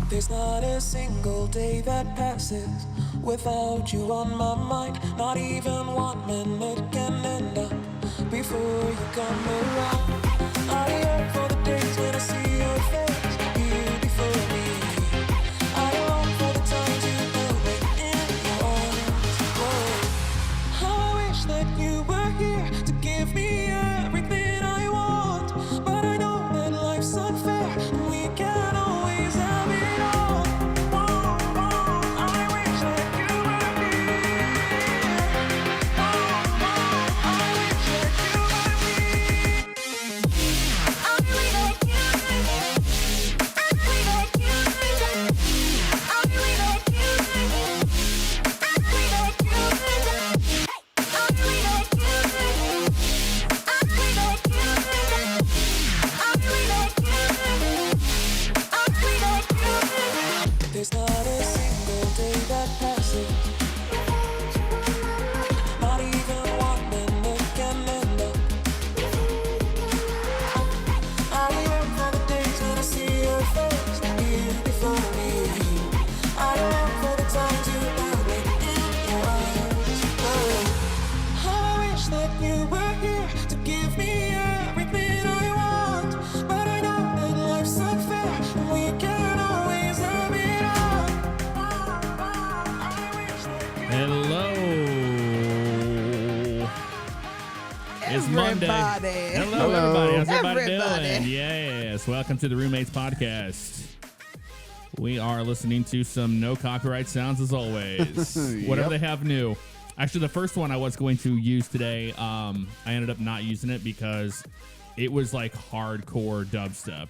There's not a single day that passes without you on my mind. Not even 1 minute can end up before you come around. I yearn for the days when I see your face, you before me. I long for the times you held me in your arms. Whoa. How I wish that you were here to give me everything I want. But I know that life's unfair and we can't always have it all. Whoa, whoa, I wish that you were here. Whoa, whoa, I wish that you were here. I wish that you were here. I wish that you were here. I wish that you were here. I wish that you were here. I wish that you were here. I wish that you were here. I wish that you were here. I wish that you were here. There's not a single day that passes, not even 1 minute can end up. I yearn for the days when I see your face, you before me. I yearn for the times you held me in your arms. Oh, how I wish that you were here to give me everything I want. But I know that life's unfair and we can't always have it all. I wish that you Hello. It's Monday. Everybody. Hello, everybody. How's everybody Everybody. doing? Yes. Welcome to the Roommates Podcast. We are listening to some no copyright sounds as always. Whatever they have new. Actually, the first one I was going to use today, I ended up not using it because it was like hardcore dubstep.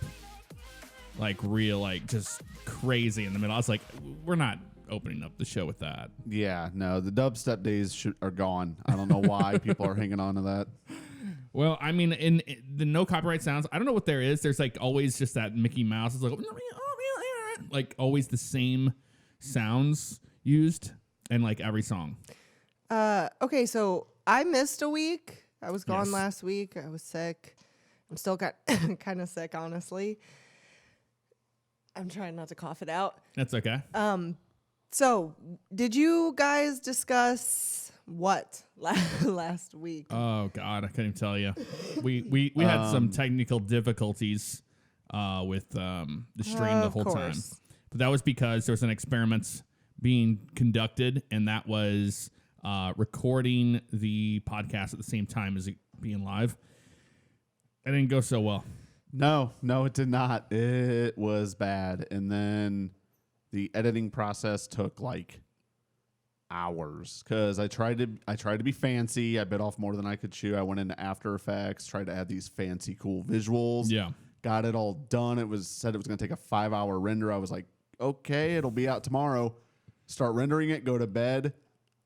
Like real, like just crazy in the middle. I was like, we're not opening up the show with that. Yeah, no, the dubstep days are gone. I don't know why people are hanging on to that. Well, I mean, in the no copyright sounds, I don't know what there is. There's like always just that Mickey Mouse. It's like always the same sounds used in like every song. Okay, so I missed a week. I was gone Yes. last week. I was sick. I'm still kind of sick, honestly. I'm trying not to cough it out. That's okay. So, did you guys discuss what last week? Oh God, I couldn't even tell you. We had some technical difficulties with the stream the Of whole time, course. but that was because there was an experiment being conducted, and that was recording the podcast at the same time as it being live. It didn't go so well. No, it did not. It was bad. And then the editing process took like hours because I tried to be fancy. I bit off more than I could chew. I went into After Effects, tried to add these fancy, cool visuals. Yeah. Got it all done. It was said it was going to take a 5-hour render. I was like, okay, it'll be out tomorrow. Start rendering it, go to bed,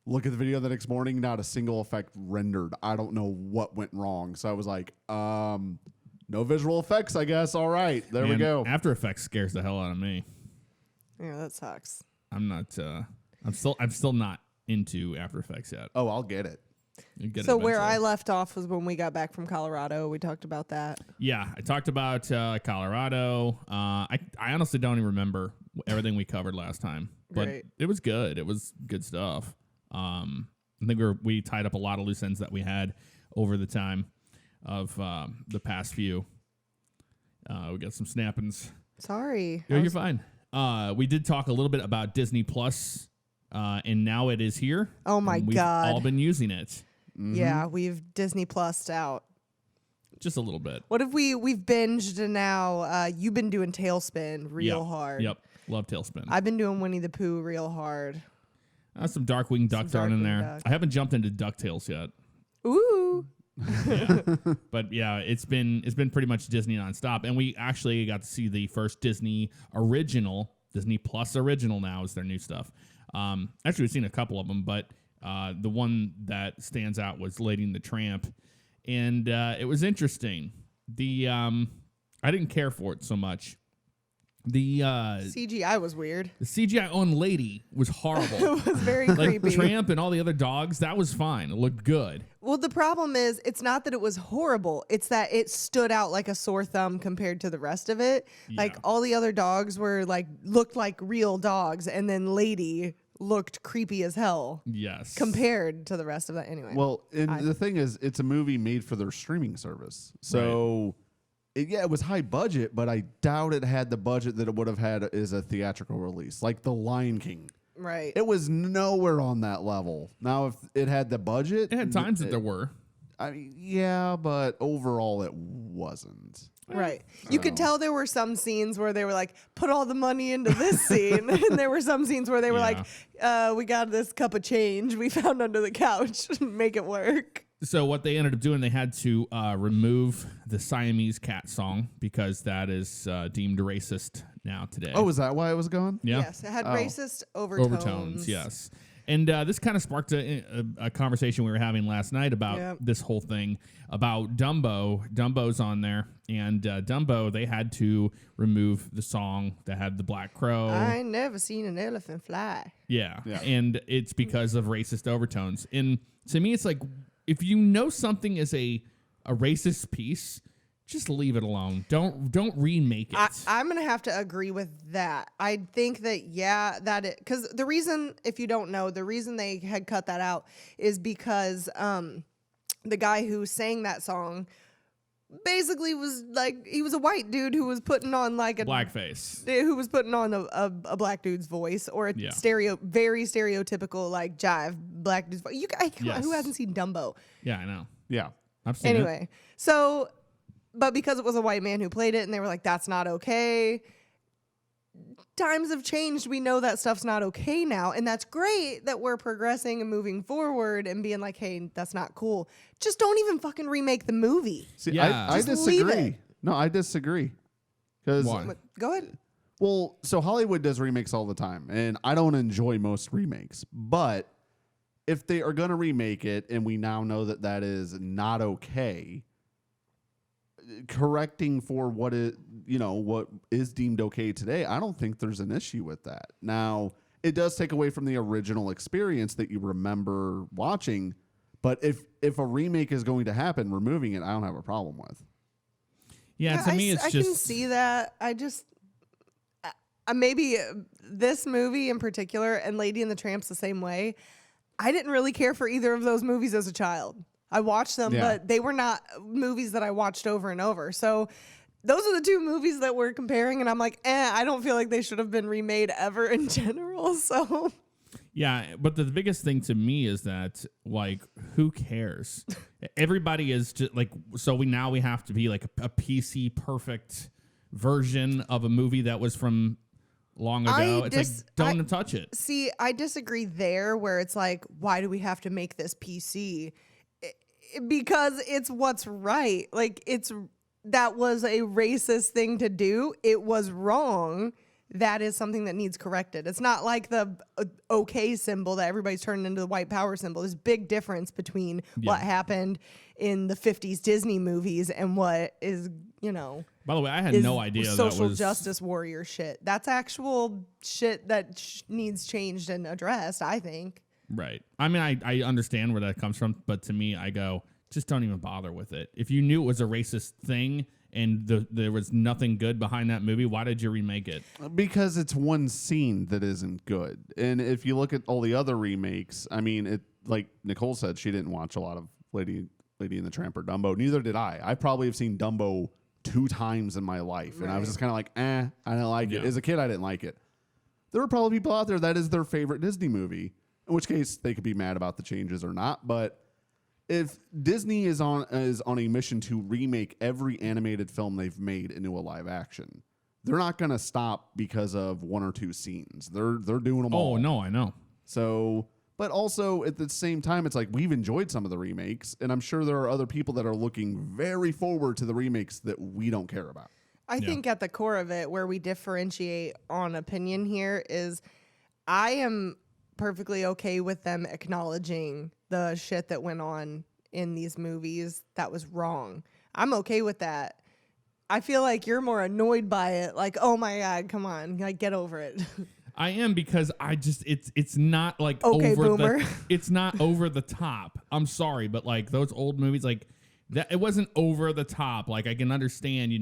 look at the video the next morning, not a single effect rendered. I don't know what went wrong. So I was like, no visual effects, I guess. All right, there we Man, go. After Effects scares the hell out of me. Yeah, that sucks. I'm not. I'm still not into After Effects yet. Oh, I'll get it. You get it So where I eventually. left off was when we got back from Colorado. We talked about that. Yeah, I talked about Colorado. I honestly don't even remember everything we covered last time, but Right. it was good. It was good stuff. I think we tied up a lot of loose ends that we had over the time of the past few. We got some snappings. Sorry. Yeah, you're fine. We did talk a little bit about Disney Plus, and now it is here. Oh my and we've God. all been using it Yeah, we've Disney Plused out. just a little bit. What if we've binged and now you've been doing Tailspin real Yep. hard. Yep, love Tailspin. I've been doing Winnie the Pooh real hard. Some Darkwing Duck thrown in Darkwing there. Duck. I haven't jumped into DuckTales yet. Ooh. But yeah, it's been pretty much Disney nonstop, and we actually got to see the first Disney original, Disney Plus original. Now is their new stuff. Actually, we've seen a couple of them, but the one that stands out was Lady and the Tramp, and it was interesting. I didn't care for it so much. The CGI was weird. the CGI on Lady was horrible. It was very Like creepy. Tramp and all the other dogs, that was fine. It looked good. Well, the problem is, it's not that it was horrible. It's that it stood out like a sore thumb compared to the rest of it. Like Yeah. all the other dogs were like looked like real dogs, and then Lady looked creepy as hell Yes. compared to the rest of that. Anyway, Well, and the thing is, it's a movie made for their streaming service. So, it was high budget, but I doubt it had the budget that it would have had as a theatrical release, like The Lion King. right? It was nowhere on that level. Now, if it had the budget, It had times that there were. I mean, yeah, but overall, it wasn't. Right. You could tell there were some scenes where they were like, put all the money into this scene. And there were some scenes where they were like, we got this cup of change we found under the couch. Make it work. So what they ended up doing, they had to remove the Siamese cat song because that is deemed racist now today. Oh, is that why it was gone? yeah. Yes, it had racist overtones. Yes. And this kind of sparked a conversation we were having last night about this whole thing about Dumbo. Dumbo's on there, and Dumbo, they had to remove the song that had the Black Crow. I ain't never seen an elephant fly. Yeah. And it's because of racist overtones. And to me, it's like, if you know something is a racist piece, just leave it alone. Don't remake it. I'm going to have to agree with that. I think that, because the reason, if you don't know, the reason they had cut that out is because the guy who sang that song basically was like, he was a white dude who was putting on like a blackface. Who was putting on a black dude's voice, or a very stereotypical like jive black dude's voice. Who hasn't seen Dumbo? Yeah, I know. Yeah. I've seen it. Anyway, so, but because it was a white man who played it and they were like, that's not okay. Times have changed. We know that stuff's not okay now. And that's great that we're progressing and moving forward and being like, hey, that's not cool. Just don't even fucking remake the movie. See, Yeah. I Just leave disagree. it. No, I disagree. Because Why? Go ahead. Well, so Hollywood does remakes all the time, and I don't enjoy most remakes. But if they are going to remake it, and we now know that that is not okay, correcting for what is deemed okay today, I don't think there's an issue with that. Now, it does take away from the original experience that you remember watching, but if a remake is going to happen, removing it, I don't have a problem with. Yeah, to me, it's I just. can see that. I just maybe this movie in particular and Lady and the Tramp's the same way. I didn't really care for either of those movies as a child. I watched them, but they were not movies that I watched over and over. So those are the two movies that we're comparing, and I'm like, I don't feel like they should have been remade ever in general. So Yeah, but the biggest thing to me is that, like, who cares? Everybody is just like, so we have to be like a PC perfect version of a movie that was from long ago. It's like, don't touch it. See, I disagree there, where it's like, why do we have to make this PC? Because it's what's right. Like, that was a racist thing to do. It was wrong. That is something that needs corrected. It's not like the okay symbol that everybody's turning into the white power symbol. There's a big difference between what happened in the 50s Disney movies and what is, By the way, I had no idea that social was justice warrior shit. That's actual shit that needs changed and addressed, I think. right. I mean, I understand where that comes from, but to me, I go, just don't even bother with it. If you knew it was a racist thing and there was nothing good behind that movie, why did you remake it? Because it's one scene that isn't good. And if you look at all the other remakes, I mean, it, like Nicole said, she didn't watch a lot of Lady and the Tramp or Dumbo. Neither did I. I probably have seen Dumbo 2 times in my life. And I was just kind of like, I don't like it. As a kid, I didn't like it. There are probably people out there that is their favorite Disney movie, in which case they could be mad about the changes or not. But if Disney is on a mission to remake every animated film they've made into a live action, they're not going to stop because of 1 or 2 scenes. They're doing them all. Oh, no, I know. So, but also at the same time, it's like we've enjoyed some of the remakes, and I'm sure there are other people that are looking very forward to the remakes that we don't care about. I think at the core of it, where we differentiate on opinion here, is I am perfectly okay with them acknowledging the shit that went on in these movies that was wrong. I'm okay with that. I feel like you're more annoyed by it. Like, oh my God, come on, like get over it. I am, because I just it's not like Okay, over boomer. it's not over the top. I'm sorry, but like those old movies, like that, it wasn't over the top. Like I can understand,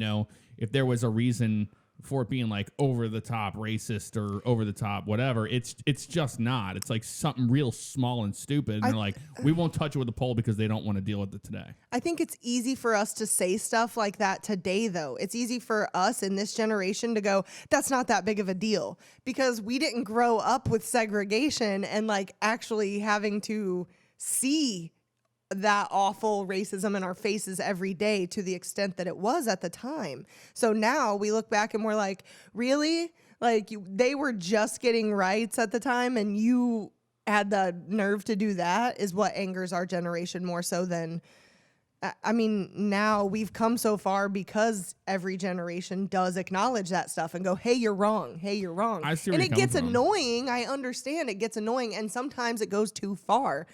if there was a reason for it being like over the top racist or over the top whatever. It's just not. It's like something real small and stupid, and they're like, we won't touch it with a pole because they don't want to deal with it today. I think it's easy for us to say stuff like that today, though. It's easy for us in this generation to go, that's not that big of a deal, because we didn't grow up with segregation and like actually having to see that awful racism in our faces every day to the extent that it was at the time. So now we look back and we're like, really? Like they were just getting rights at the time and you had the nerve to do that, is what angers our generation more so than, I mean, now we've come so far because every generation does acknowledge that stuff and go, hey, you're wrong. Hey, you're wrong. I see where and you're it gets coming from. annoying. I understand it gets annoying. And sometimes it goes too far.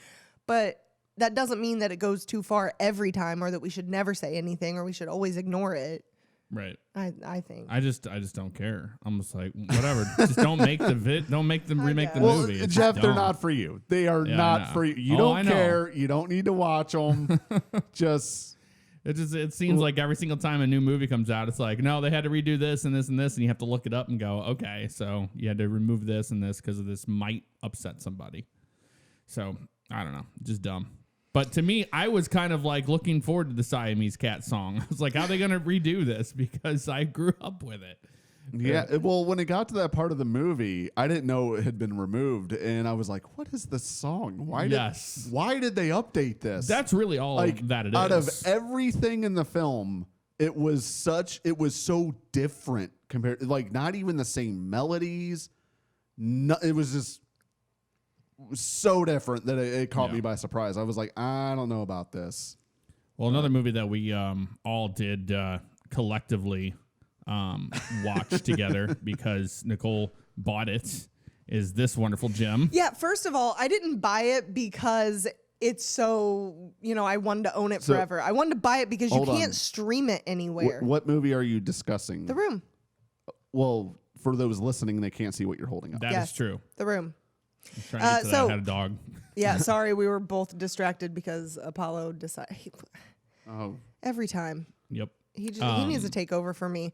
But that doesn't mean that it goes too far every time, or that we should never say anything, or we should always ignore it. Right. I think. I just don't care. I'm just like, whatever. Just don't make don't make them remake the Well, movie. It's Jeff, they're dumb. not for you. They are Yeah, I not know. for you. You Oh, I don't know. care. You don't need to watch them. Just It seems like every single time a new movie comes out, it's like, no, they had to redo this and this and this, and you have to look it up and go, okay, so you had to remove this and this because of this might upset somebody. So I don't know, just dumb. But to me, I was kind of like looking forward to the Siamese Cat song. I was like, how are they going to redo this? Because I grew up with it. yeah. Well, when it got to that part of the movie, I didn't know it had been removed, and I was like, "What is this song? Why did they update this?" That's really all that it is. Out of everything in the film, it was so different compared. Like not even the same melodies. No, it was just so different that it caught me by surprise. I was like, I don't know about this. Well, another movie that we all did collectively watch together because Nicole bought it is this wonderful gem. Yeah, first of all, I didn't buy it because it's so, I wanted to own it forever. I wanted to buy it because you can't stream it anywhere. What movie are you discussing? The Room. Well, for those listening, they can't see what you're holding up. That is true. The Room. I'm trying to get to that. I had a dog. Yeah, sorry, we were both distracted because Apollo decided. Oh, Every time. Yep. He needs to take over for me.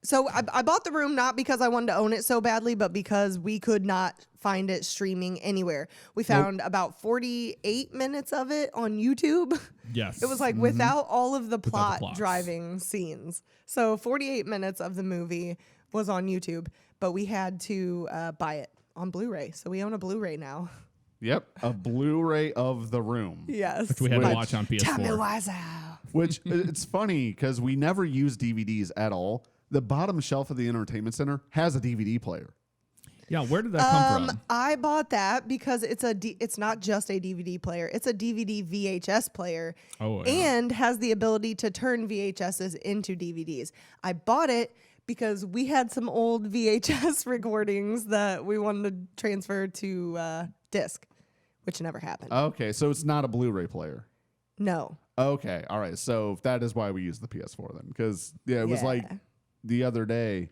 So I bought The Room not because I wanted to own it so badly, but because we could not find it streaming anywhere. We found about 48 minutes of it on YouTube. Yes. It was like without all of the plot plots. driving scenes. So 48 minutes of the movie was on YouTube, but we had to buy it on Blu-ray. So we own a Blu-ray now. yep, a Blu-ray of The Room. Yes. Which we had to watch on PS4. Tommy Wiseau. Which it's funny because we never use DVDs at all. The bottom shelf of the entertainment center has a DVD player. Yeah, where did that come from? I bought that because it's not just a DVD player. It's a DVD VHS player and has the ability to turn VHSs into DVDs. I bought it because we had some old VHS recordings that we wanted to transfer to disc, which never happened. Okay, so it's not a Blu-ray player. No. Okay, all right. So that is why we use the PS4 then, because it was like the other day,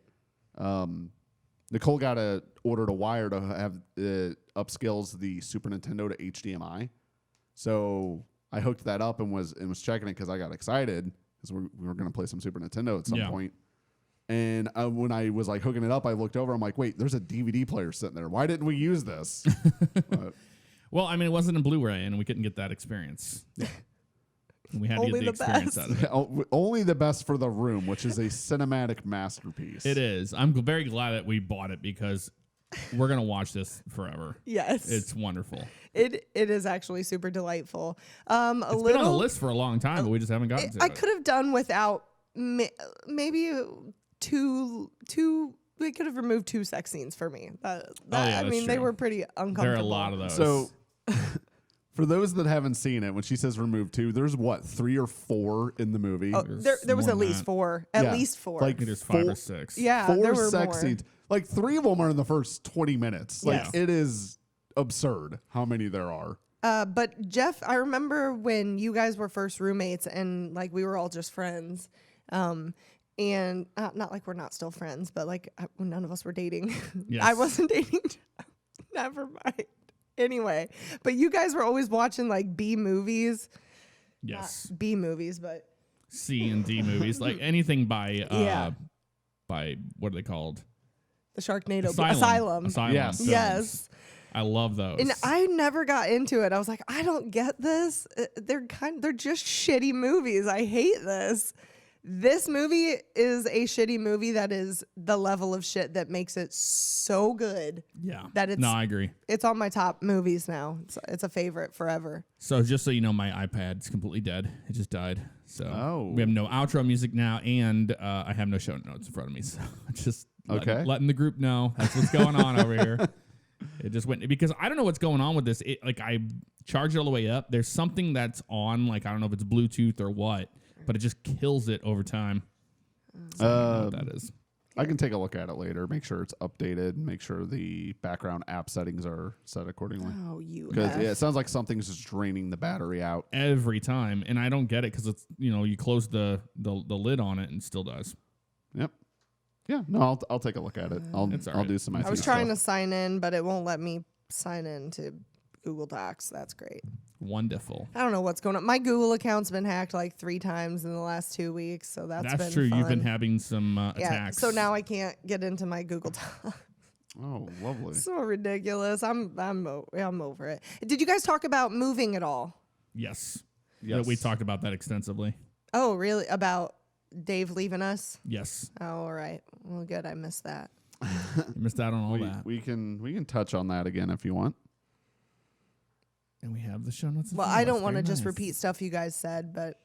Nicole ordered a wire to have upscales the Super Nintendo to HDMI. So I hooked that up and was checking it because I got excited because we were going to play some Super Nintendo at some point. And when I was like hooking it up, I looked over. I'm like, wait, there's a DVD player sitting there. Why didn't we use this? Well, I mean, it wasn't a Blu-ray, and we couldn't get that experience. We had to get the experience out of it. Only the best for The Room, which is a cinematic masterpiece. It is. I'm very glad that we bought it because we're going to watch this forever. Yes. It's wonderful. It is actually super delightful. It's been on the list for a long time, but we just haven't gotten to it. I could have done without maybe two. We could have removed 2 sex scenes for me. I mean, they true. were pretty uncomfortable. There are a lot of those. So, for those that haven't seen it, when she says remove 2, there's 3 or 4 in the movie. Oh, there was more at than least that. 4. Yeah. At least 4. Like There's 5 or 6. yeah, 4 there were sex more. scenes. Like 3 of them are in the first 20 minutes. Like Yes. it is absurd how many there are. But Jeff, I remember when you guys were first roommates and like we were all just friends. And not like we're not still friends, but like none of us were dating. Yes. I wasn't dating. Never mind. Anyway, but you guys were always watching like B movies. Yes. Not B movies, but C and D movies, like anything by by what are they called? the Sharknado Asylum. Yes. films. Yes. I love those. And I never got into it. I was like, I don't get this. They're just shitty movies. I hate this. This movie is a shitty movie that is the level of shit that makes it so good. Yeah. That it's no, I agree. It's on my top movies now. It's a favorite forever. So just so you know, my iPad's completely dead. It just died. So we have no outro music now, and I have no show notes in front of me. So just letting the group know that's what's going on over here. It just went because I don't know what's going on with this. Like I charged it all the way up. There's something that's on, like I don't know if it's Bluetooth or what, but it just kills it over time. So I don't know what that is. I can take a look at it later. Make sure it's updated. Make sure the background app settings are set accordingly. Oh, you. Because it sounds like something's just draining the battery out Every time, and I don't get it because it's you close the lid on it and it still does. Yep. Yeah. No, I'll take a look at it. I'll do some. I was trying to sign in, but it won't let me sign in to Google Docs. That's great. Wonderful. I don't know what's going on. My Google account's been hacked like 3 times in the last 2 weeks, so that's been true. fun. You've been having some attacks. So now I can't get into my Google Docs. Oh, lovely. So ridiculous. I'm over it. Did you guys talk about moving at all? Yes. Yes. We talked about that extensively. Oh, really? About Dave leaving us? Yes. Oh, all right. Well, good. I missed that. You missed out on all that. We can touch on that again if you want. And we have the show notes. Well, I don't want to just repeat stuff you guys said, but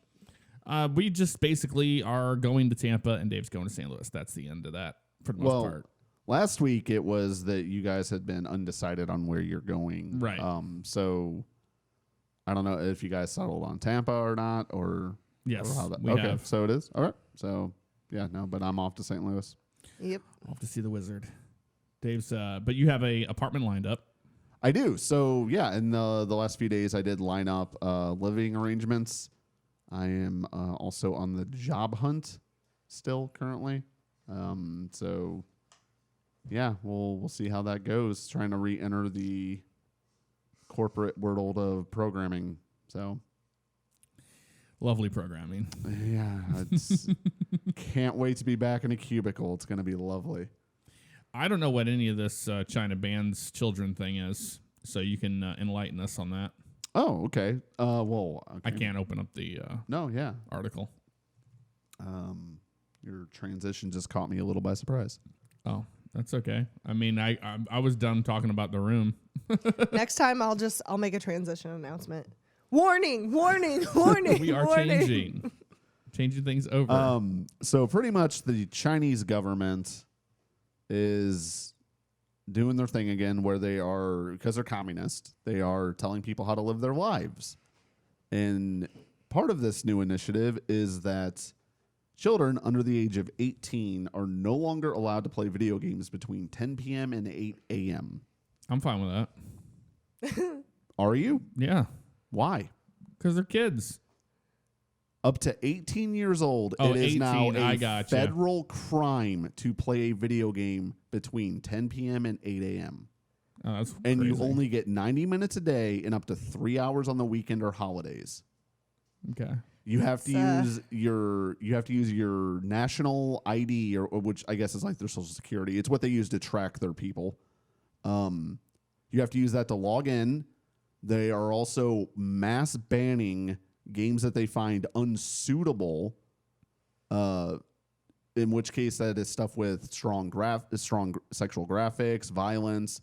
we just basically are going to Tampa and Dave's going to St. Louis. That's the end of that for the most part. Last week it was that you guys had been undecided on where you're going. Right. So I don't know if you guys settled on Tampa or not, or yes, or how that, we okay, have. so it is. All right. So yeah, no, but I'm off to St. Louis. yep. I'll have to see the wizard. Dave's, but you have a apartment lined up. I do. So yeah, in the last few days I did line up living arrangements. I am also on the job hunt still currently. So yeah, we'll see how that goes. Trying to re-enter the corporate world of programming. So Lovely programming. yeah, it's can't wait to be back in a cubicle. It's going to be lovely. I don't know what any of this China bans children thing is, so you can enlighten us on that. Oh, okay. Well, okay. I can't open up the No, yeah. article. Your transition just caught me a little by surprise. Oh, that's okay. I mean, I was done talking about the room. Next time I'll make a transition announcement. Warning, warning, warning. We are warning. changing things over. So pretty much the Chinese government is doing their thing again where they are, because they're communist, they are telling people how to live their lives. And part of this new initiative is that children under the age of 18 are no longer allowed to play video games between 10 p.m. and 8 a.m. I'm fine with that. Are you? Yeah, Why? because they're kids. Up to 18 years old, Oh, it is 18, now I a gotcha. federal crime to play a video game between 10 p.m. and 8 a.m. Oh, that's And you crazy. only get 90 minutes a day and up to 3 hours on the weekend or holidays. Okay. You have to use your national ID or which I guess is like their social security. It's what they use to track their people. You have to use that to log in. They are also mass banning games that they find unsuitable. In which case that is stuff with strong sexual graphics, violence.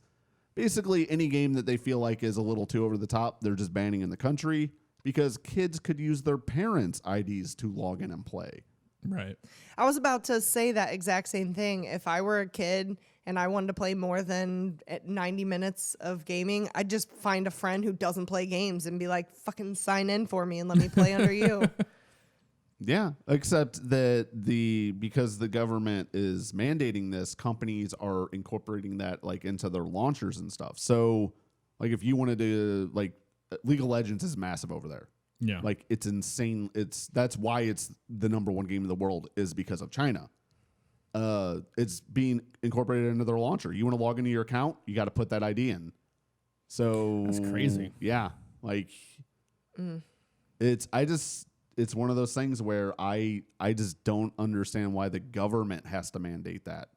Basically any game that they feel like is a little too over the top, they're just banning in the country because kids could use their parents' IDs to log in and play. Right. I was about to say that exact same thing. If I were a kid and I wanted to play more than 90 minutes of gaming, I'd just find a friend who doesn't play games and be like, fucking sign in for me and let me play under you. Yeah, except that because the government is mandating this, companies are incorporating that like into their launchers and stuff. So like if you wanted to like League of Legends is massive over there. Yeah. Like, it's insane. That's why it's the number one game in the world, is because of China. It's being incorporated into their launcher. You want to log into your account, you got to put that ID in. So That's crazy. Yeah. Like it's one of those things where I just don't understand why the government has to mandate that.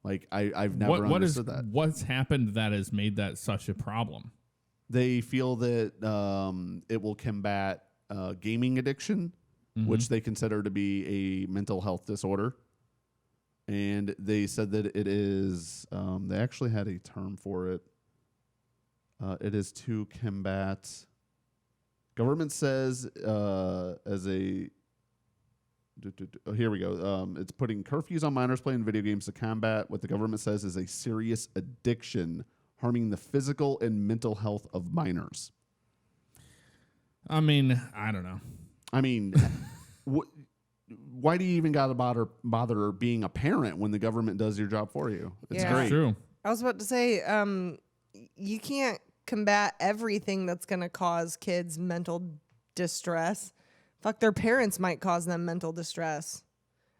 Like I've never understood that. What's happened that has made that such a problem? They feel that it will combat gaming addiction, which they consider to be a mental health disorder. And they said that it is, they actually had a term for it. It is to combat, government says as a, here we go. It's putting curfews on minors playing video games to combat what the government says is a serious addiction harming the physical and mental health of minors. I mean, I don't know. I mean, why do you even got to bother being a parent when the government does your job for you? It's great. True. I was about to say, you can't combat everything that's going to cause kids mental distress. Fuck, their parents might cause them mental distress.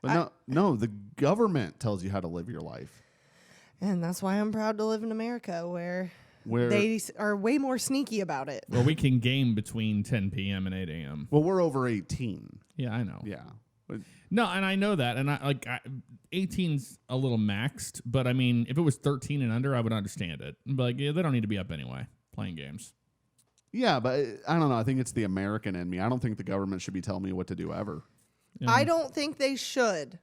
But no, the government tells you how to live your life. And that's why I'm proud to live in America, where they are way more sneaky about it. Well, we can game between 10 p.m. and 8 a.m. Well, we're over 18. Yeah, I know. Yeah. But No, and I know that, and 18's a little maxed, but I mean, if it was 13 and under, I would understand it. But like, yeah, they don't need to be up anyway playing games. yeah, but I don't know. I think it's the American in me. I don't think the government should be telling me what to do ever. You know, I don't think they should,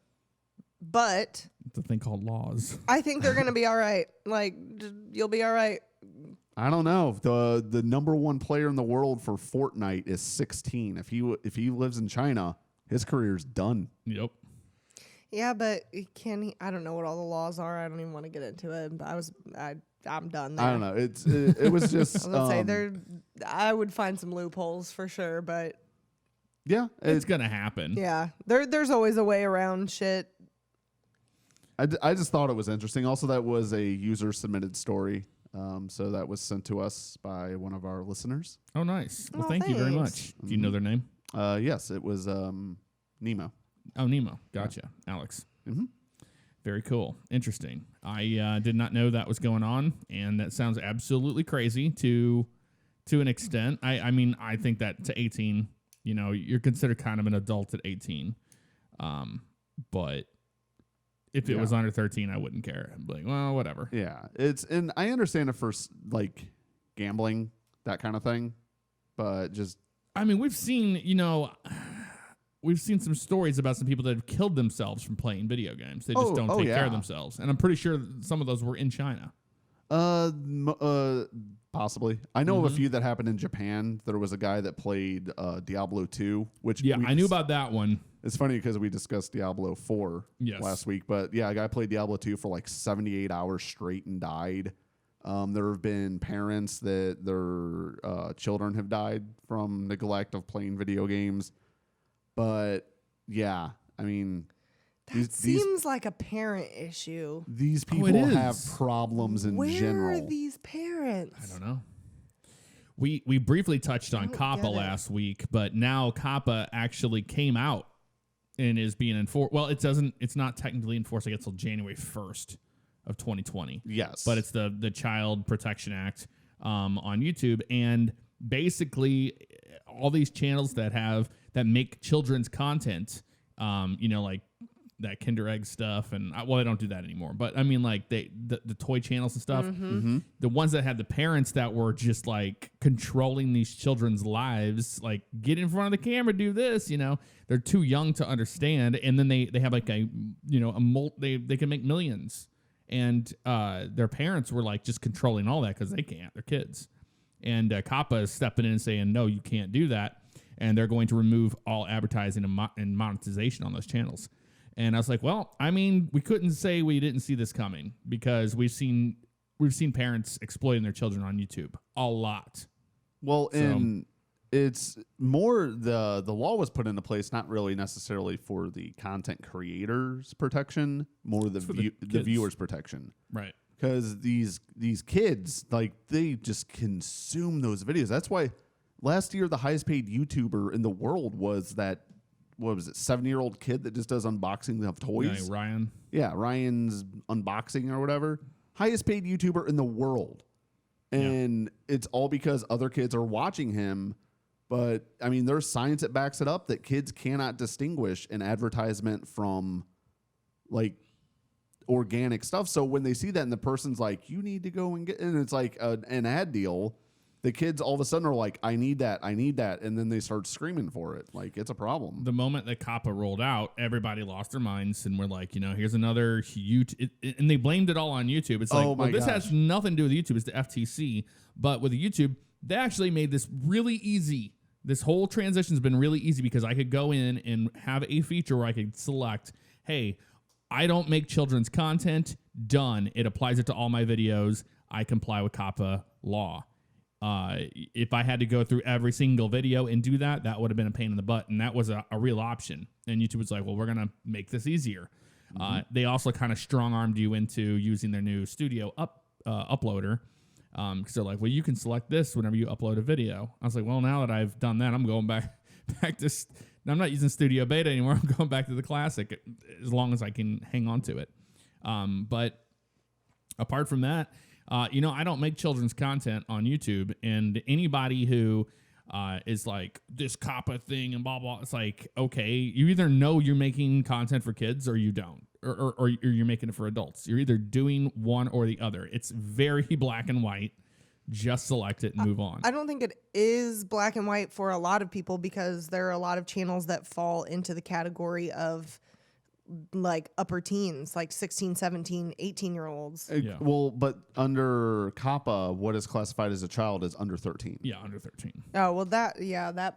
but it's a thing called laws. I think they're going to be all right. Like, you'll be all right. I don't know. The number one player in the world for Fortnite is 16. If he lives in China, his career's done. Yep. Yeah, but can he? I don't know what all the laws are. I don't even want to get into it. But I'm done there. I don't know. It was just. I was gonna say I would find some loopholes for sure, but Yeah, It's going to happen. yeah, there's always a way around shit. I just thought it was interesting. Also, that was a user submitted story. So that was sent to us by one of our listeners. Oh, nice. Well, Oh, thank you very thanks. much. Do you know their name? Yes, it was Nemo. Oh, Nemo. Gotcha. Alex. Mhm. Very cool. Interesting. I did not know that was going on, and that sounds absolutely crazy to an extent. I mean, I think that to 18, you're considered kind of an adult at 18. But if it was under 13, I wouldn't care. I'd be like, well, whatever. Yeah, and I understand it for like gambling, that kind of thing, but just I mean, we've seen some stories about some people that have killed themselves from playing video games. They just don't take care of themselves. And I'm pretty sure some of those were in China. possibly. I know of a few that happened in Japan. There was a guy that played Diablo 2, which I knew about that one. It's funny because we discussed Diablo 4 Yes. last week, but yeah, a guy played Diablo 2 for like 78 hours straight and died. There have been parents that their children have died from neglect of playing video games. But yeah, I mean, That seems like a parent issue. these people it is. have problems in Where general. are these parents? I don't know. We briefly touched on don't COPPA get it. last week, but now COPPA actually came out and is being enforced. Well, it's not technically enforced until January 1st of 2020. Yes. But it's the Child Protection Act on YouTube, and basically all these channels that make children's content, like that Kinder Egg stuff, and they don't do that anymore. But I mean, like the toy channels and stuff, the ones that had the parents that were just like controlling these children's lives, like get in front of the camera, do this, they're too young to understand, and then they have like they can make millions, and their parents were like just controlling all that because they can't, they're kids, and COPPA is stepping in and saying no, you can't do that, and they're going to remove all advertising and monetization on those channels. And I was like, well, I mean, we couldn't say we didn't see this coming because we've seen parents exploiting their children on YouTube a lot. Well, and it's more the law was put into place not really necessarily for the content creators' protection, more the viewers' protection. Right. Because these kids, like, they just consume those videos. That's why last year the highest paid YouTuber in the world was that, what was it, 7-year-old kid that just does unboxing of toys. Yeah, Ryan. Yeah, Ryan's unboxing or whatever. Highest paid YouTuber in the world. And it's all because other kids are watching him. But, I mean, there's science that backs it up that kids cannot distinguish an advertisement from, like, organic stuff. So when they see that and the person's like, you need to go and get, and it's like an ad deal, the kids all of a sudden are like, I need that. And then they start screaming for it. Like, it's a problem. The moment that COPPA rolled out, everybody lost their minds and we're like, here's another YouTube. And they blamed it all on YouTube. It's like, well, this has nothing to do with YouTube. It's the FTC. But with the YouTube, they actually made this really easy. This whole transition has been really easy because I could go in and have a feature where I could select, hey, I don't make children's content. Done. It applies it to all my videos. I comply with COPPA law. If I had to go through every single video and do that, that would have been a pain in the butt. And that was a real option. And YouTube was like, well, we're going to make this easier. They also kind of strong-armed you into using their new studio uploader. Because they're like, well, you can select this whenever you upload a video. I was like, well, now that I've done that, I'm going back to... I'm not using Studio Beta anymore. I'm going back to the Classic as long as I can hang on to it. But apart from that, I don't make children's content on YouTube. And anybody who is like, this COPPA thing and blah, blah, it's like, okay, you either know you're making content for kids or you don't. Or you're making it for adults. You're either doing one or the other. It's very black and white. Just select it and move on. I don't think it is black and white for a lot of people because there are a lot of channels that fall into the category of like upper teens, like 16, 17, 18-year-olds. Yeah. Well, but under COPPA, what is classified as a child is under 13. Yeah, under 13. Oh, well,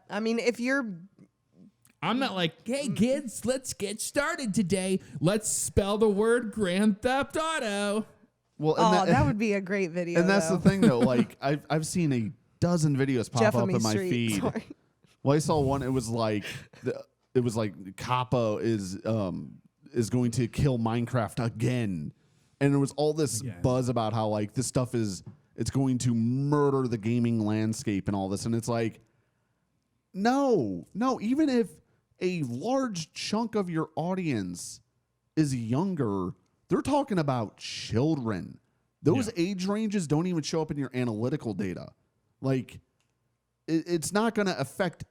I mean, if you're... I'm not like, hey, kids, let's get started today. Let's spell the word Grand Theft Auto. Well, that would be a great video. And that's the thing, though. Like, I've seen a dozen videos pop up in my feed. Sorry. Well, I saw one. It was like COPPA is going to kill Minecraft again, and there was all this buzz about how like this stuff it's going to murder the gaming landscape and all this, and it's like, no. Even if a large chunk of your audience is younger, they're talking about children. Those age ranges don't even show up in your analytical data. Like, it's not going to affect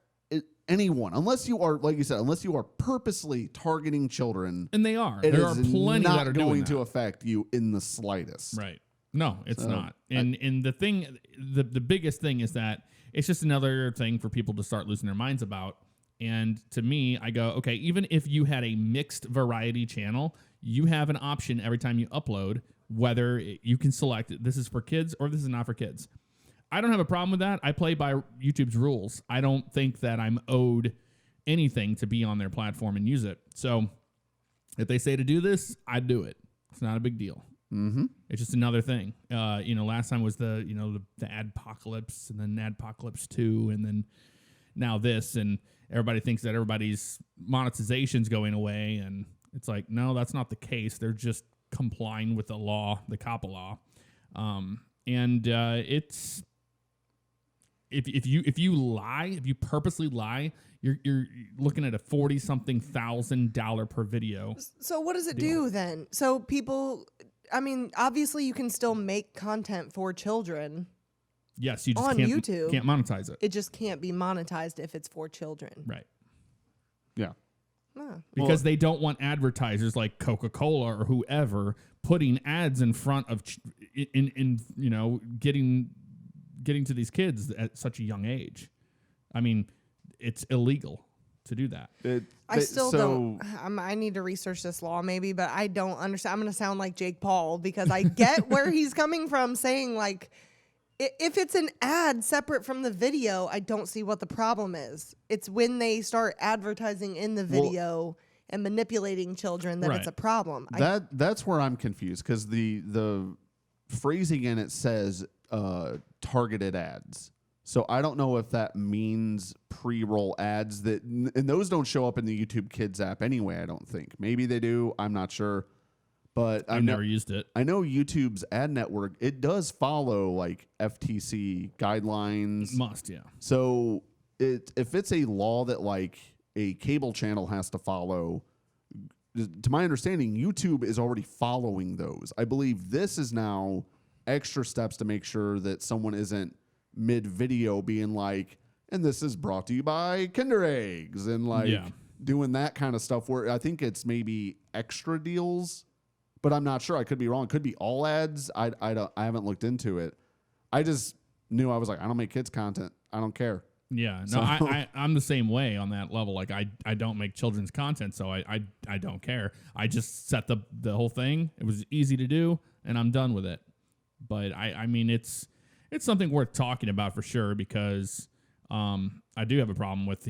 anyone unless you are, like you said, unless you are purposely targeting children. And they are. There are plenty that are going doing to affect you in the slightest. Right. No, it's not. And the thing, the biggest thing is that it's just another thing for people to start losing their minds about. And to me, I go, okay, even if you had a mixed variety channel, you have an option every time you upload whether you can select this is for kids or this is not for kids. I don't have a problem with that. I play by YouTube's rules. I don't think that I'm owed anything to be on their platform and use it. So if they say to do this, I do it. It's not a big deal. Mm-hmm. It's just another thing. Last time was the Adpocalypse, and then Adpocalypse 2, and then now this, and everybody thinks that everybody's monetization's going away, and it's like, no, that's not the case. They're just complying with the law, the COPPA law. It's if you purposely lie, you're looking at a $40,000 per video. So what does it do then? So people, I mean, obviously you can still make content for children. Yes, you just on YouTube. Can't monetize it. It just can't be monetized if it's for children. Right. Yeah. Because they don't want advertisers like Coca-Cola or whoever putting ads in front of getting to these kids at such a young age. I mean, it's illegal to do that. I still don't. I need to research this law maybe, but I don't understand. I'm going to sound like Jake Paul because I get where he's coming from saying like, if it's an ad separate from the video, I don't see what the problem is. It's when they start advertising in the video and manipulating children that it's a problem. That's where I'm confused because the phrasing in it says targeted ads. So I don't know if that means pre-roll ads and those don't show up in the YouTube Kids app anyway, I don't think. Maybe they do. I'm not sure. But I've never used it. I know YouTube's ad network, it does follow like FTC guidelines. Must, yeah. So if it's a law that like a cable channel has to follow, to my understanding, YouTube is already following those. I believe this is now extra steps to make sure that someone isn't mid-video being like, and this is brought to you by Kinder Eggs, and like doing that kind of stuff where I think it's maybe extra deals, but I'm not sure. I could be wrong. It could be all ads. I haven't looked into it. I just knew, I was like, I don't make kids content. I don't care. Yeah, no, I'm the same way on that level. Like I don't make children's content, so I don't care. I just set the whole thing. It was easy to do, and I'm done with it. But I mean, it's something worth talking about for sure, because I do have a problem with,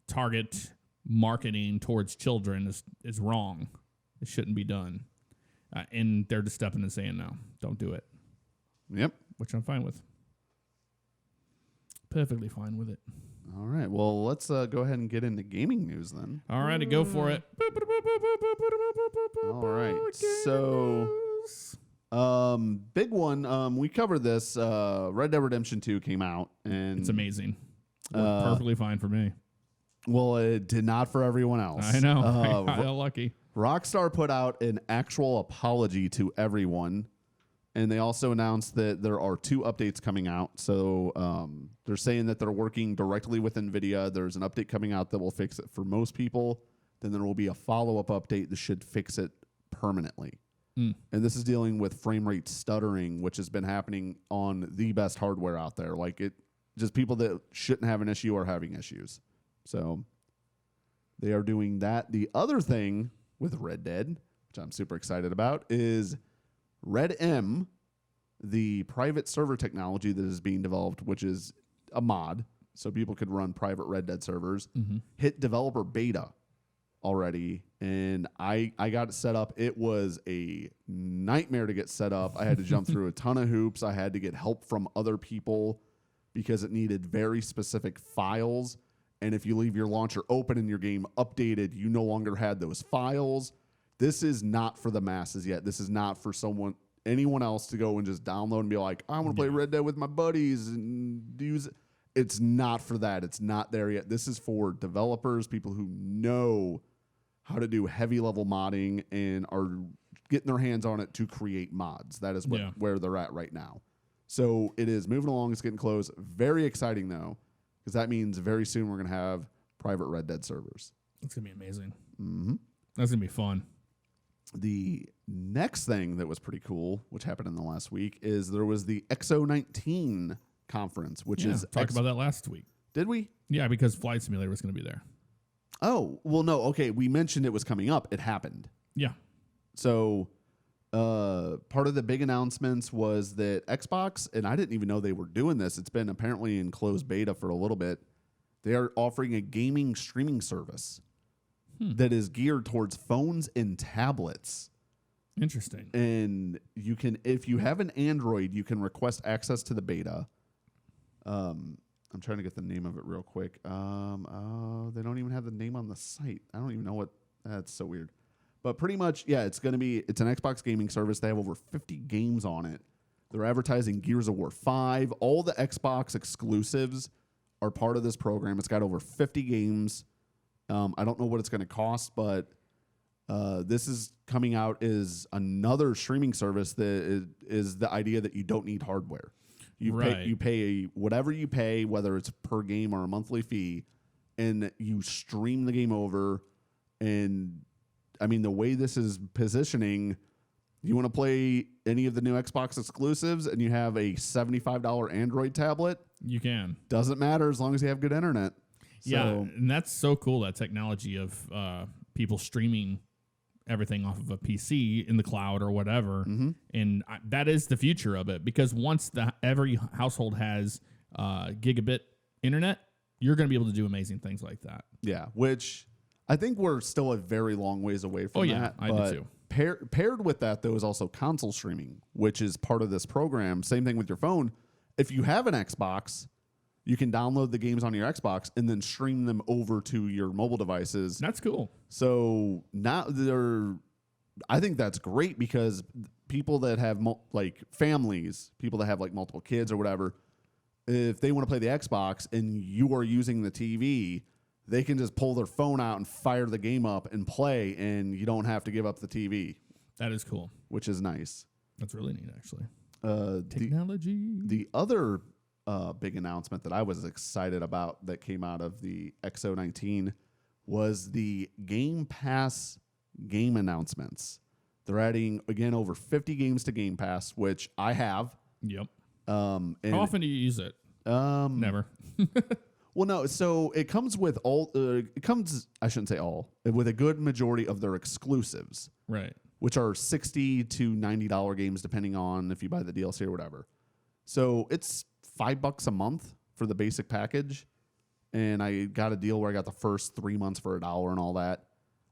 target marketing towards children is wrong. It shouldn't be done, and they're just stepping and saying no, don't do it. Yep, which I'm fine with. Perfectly fine with it. All right. Well, let's go ahead and get into gaming news then. All righty, go for it. All right. So, big one. We covered this. Red Dead Redemption 2 came out, and it's amazing. Perfectly fine for me. Well, it did not for everyone else. I know. I got lucky. Rockstar put out an actual apology to everyone. And they also announced that there are 2 updates coming out. So they're saying that they're working directly with NVIDIA. There's an update coming out that will fix it for most people. Then there will be a follow-up update that should fix it permanently. And this is dealing with frame rate stuttering, which has been happening on the best hardware out there. Like, it just people that shouldn't have an issue are having issues. So they are doing that. The other thing with Red Dead, which I'm super excited about, is RedM, the private server technology that is being developed, which is a mod, so people could run private Red Dead servers, hit developer beta already, and I got it set up. It was a nightmare to get set up. I had to jump through a ton of hoops. I had to get help from other people because it needed very specific files, and if you leave your launcher open and your game updated, you no longer had those files. This is not for the masses yet. This is not for anyone else to go and just download and be like, I want to play Red Dead with my buddies and use it. It's not for that. It's not there yet. This is for developers, people who know how to do heavy level modding and are getting their hands on it to create mods. That is where they're at right now. So it is moving along. It's getting close. Very exciting, though, because that means very soon we're going to have private Red Dead servers. It's going to be amazing. That's going to be fun. The next thing that was pretty cool, which happened in the last week, is there was the XO19 conference, which is... Talked about that last week. Did we? Yeah, because Flight Simulator was going to be there. Oh, well, no. Okay, we mentioned it was coming up. It happened. Yeah. So part of the big announcements was that Xbox, and I didn't even know they were doing this. It's been apparently in closed beta for a little bit. They are offering a gaming streaming service that is geared towards phones and tablets. Interesting. And you can, if you have an Android, you can request access to the beta. I'm trying to get the name of it real quick. They don't even have the name on the site. I don't even know what. That's so weird. But pretty much, yeah, it's an Xbox gaming service. They have over 50 games on it. They're advertising Gears of War 5. All the Xbox exclusives are part of this program. It's got over 50 games. I don't know what it's going to cost, but this is coming out as another streaming service that is the idea that you don't need hardware. You pay whatever you pay, whether it's per game or a monthly fee, and you stream the game over. And I mean, the way this is positioning, you want to play any of the new Xbox exclusives and you have a $75 Android tablet, you can. Doesn't matter as long as you have good internet. Yeah, and that's so cool, that technology of people streaming everything off of a PC in the cloud or whatever. And that is the future of it, because once every household has gigabit internet, you're going to be able to do amazing things like that. Yeah, which I think we're still a very long ways away from that. I do too. Paired with that, though, is also console streaming, which is part of this program. Same thing with your phone. If you have an Xbox, you can download the games on your Xbox and then stream them over to your mobile devices. That's cool. So now I think that's great because people that have like families, people that have like multiple kids or whatever, if they want to play the Xbox and you are using the TV, they can just pull their phone out and fire the game up and play, and you don't have to give up the TV. That is cool. Which is nice. That's really neat, actually. Technology. The other big announcement that I was excited about that came out of the XO19 was the Game Pass game announcements. They're adding, again, over 50 games to Game Pass, which I have. Yep. How often do you use it? Never. Well, no. So it comes with all. I shouldn't say all. With a good majority of their exclusives, Right. which are $60 to $90 games, depending on if you buy the DLC or whatever. So it's $5 a month for the basic package, and I got a deal where I got the first 3 months for $1 and all that.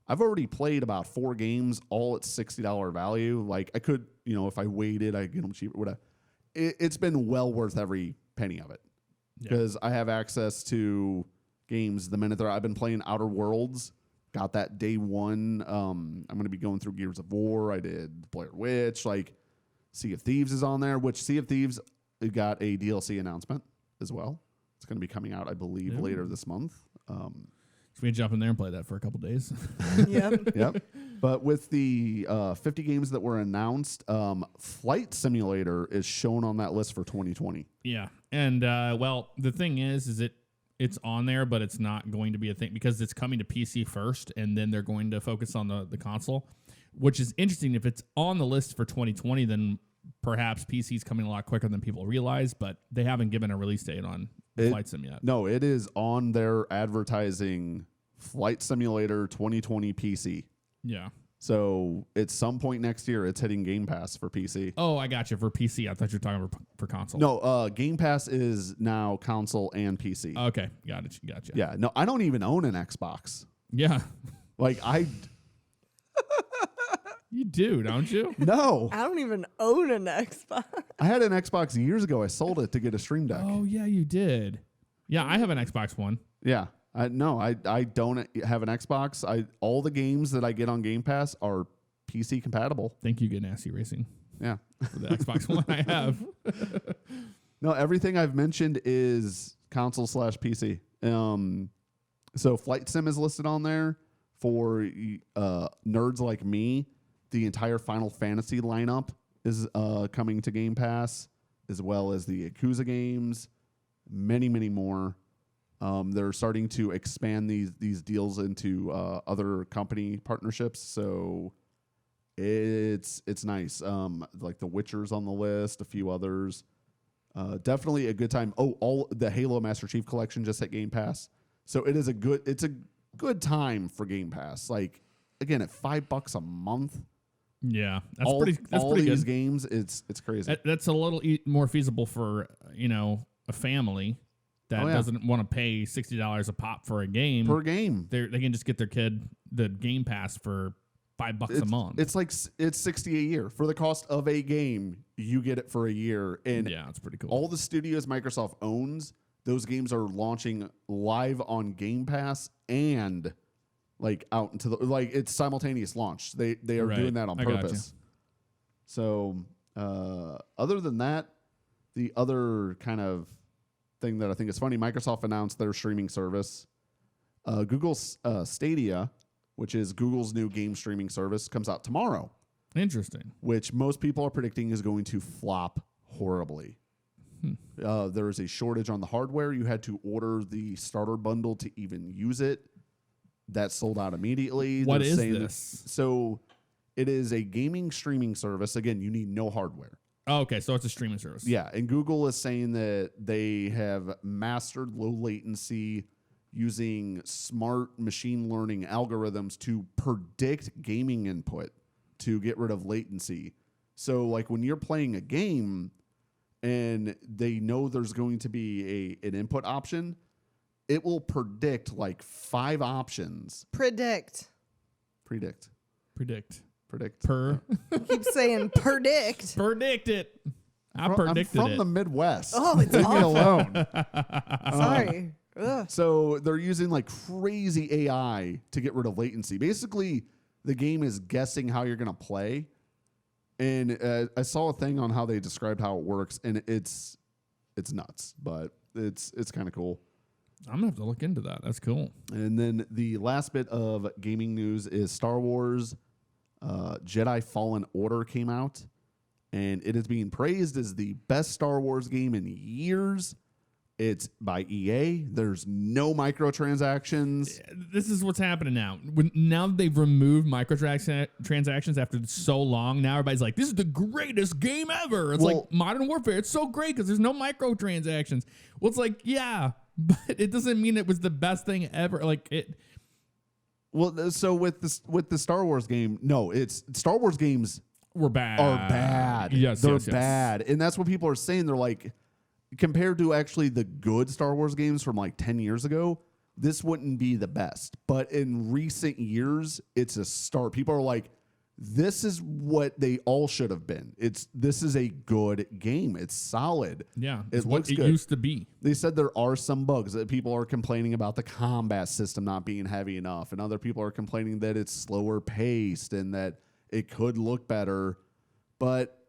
I've already played about 4 games, all at $60 value. Like I could, if I waited, I could get them cheaper. Whatever. It's been well worth every penny of it. Because I have access to games the minute I've been playing Outer Worlds. Got that day one. I'm going to be going through Gears of War. I did Blair Witch. Like Sea of Thieves is on there, which Sea of Thieves got a DLC announcement as well. It's going to be coming out, I believe, later this month. So we can jump in there and play that for a couple days. Yep. But with the 50 games that were announced, Flight Simulator is shown on that list for 2020. Yeah. And, well, the thing is it's on there, but it's not going to be a thing because it's coming to PC first, and then they're going to focus on the console, which is interesting. If it's on the list for 2020, then perhaps PC's coming a lot quicker than people realize, but they haven't given a release date on Flight Sim yet. No, it is on their advertising Flight Simulator 2020 PC. Yeah. So at some point next year, it's hitting Game Pass for PC. Oh, I got you. For PC. I thought you were talking for console. No, Game Pass is now console and PC. Okay. Got it. Gotcha. Yeah. No, I don't even own an Xbox. Yeah. Like You do, don't you? No. I don't even own an Xbox. I had an Xbox years ago. I sold it to get a Stream Deck. Oh, yeah, you did. Yeah, I have an Xbox One. Yeah. I don't have an Xbox. All the games that I get on Game Pass are PC compatible. Thank you, Good Nasty Racing, Yeah. for the Xbox One I have. No, everything I've mentioned is console / PC. So Flight Sim is listed on there for nerds like me. The entire Final Fantasy lineup is coming to Game Pass, as well as the Yakuza games, many, many more. They're starting to expand these deals into other company partnerships, so it's nice. Like The Witcher's on the list, a few others. Definitely a good time. Oh, all the Halo Master Chief Collection just hit Game Pass, so it's a good time for Game Pass. Like again, at $5 a month. Yeah, that's all pretty these good. games, it's crazy. That's a little more feasible for a family that doesn't want to pay $60 a pop for a game per game. They can just get their kid the Game Pass for $5 a month. It's like it's $60 a year for the cost of a game. You get it for a year, and yeah, it's pretty cool. All the studios Microsoft owns, those games are launching live on Game Pass and like out into it's simultaneous launch. They are doing that on purpose. So other than that, the other kind of thing that I think is funny, Microsoft announced their streaming service. Google's Stadia, which is Google's new game streaming service, comes out tomorrow. Interesting. Which most people are predicting is going to flop horribly. There is a shortage on the hardware. You had to order the starter bundle to even use it. That sold out immediately. What is this? So it is a gaming streaming service. Again, you need no hardware. Oh, okay, so it's a streaming service. Yeah, and Google is saying that they have mastered low latency using smart machine learning algorithms to predict gaming input to get rid of latency. So like when you're playing a game and they know there's going to be an input option, it will predict like 5 options. Predict. Per. Keep saying predict. Predict it. I I'm predicted from it. the Midwest. Oh, it's Leave me awful. alone. Sorry. Ugh. So they're using like crazy AI to get rid of latency. Basically, the game is guessing how you're going to play. And I saw a thing on how they described how it works, and it's nuts, but it's kind of cool. I'm gonna have to look into that. That's cool. And then the last bit of gaming news is Star Wars Jedi Fallen Order came out, and it is being praised as the best Star Wars game in years. It's by EA. There's no microtransactions. This is what's happening now. Now that they've removed microtransactions after so long, now everybody's like, this is the greatest game ever. It's like Modern Warfare. It's so great because there's no microtransactions. Well, it's like, yeah, but it doesn't mean it was the best thing ever. Like it. Well, so with the Star Wars game, no, it's Star Wars games are bad. Yes, they're yes. bad. And that's what people are saying. They're like, compared to actually the good Star Wars games from like 10 years ago, this wouldn't be the best. But in recent years, it's a start. People are like, this is what they all should have been. This is a good game. It's solid. Yeah, it looks good. It used to be. They said there are some bugs that people are complaining about the combat system not being heavy enough, and other people are complaining that it's slower paced and that it could look better. But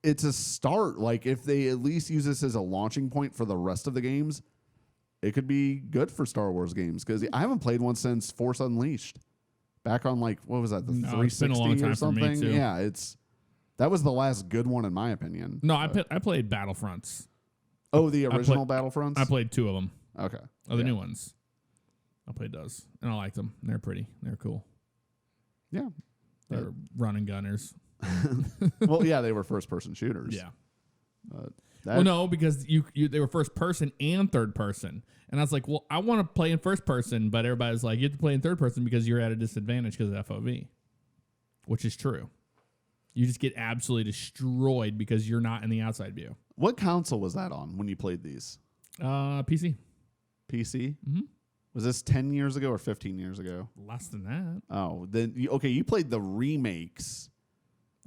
it's a start. Like, if they at least use this as a launching point for the rest of the games, it could be good for Star Wars games, because I haven't played one since Force Unleashed. Back on, like, what was that, the 360 or something? For me too. Yeah, that was the last good one in my opinion. No, I played Battlefronts. Oh, the original Battlefronts? I played 2 of them. Okay. Oh, the new ones. I played those, and I liked them. They're pretty. They're cool. Yeah. They're running gunners. Well, yeah, they were first-person shooters. Yeah. Well, no, because they were first person and third person. And I was like, well, I want to play in first person, but everybody's like, you have to play in third person because you're at a disadvantage because of FOV, which is true. You just get absolutely destroyed because you're not in the outside view. What console was that on when you played these? PC. PC? Mm-hmm. Was this 10 years ago or 15 years ago? Less than that. Oh, then, you played the remakes.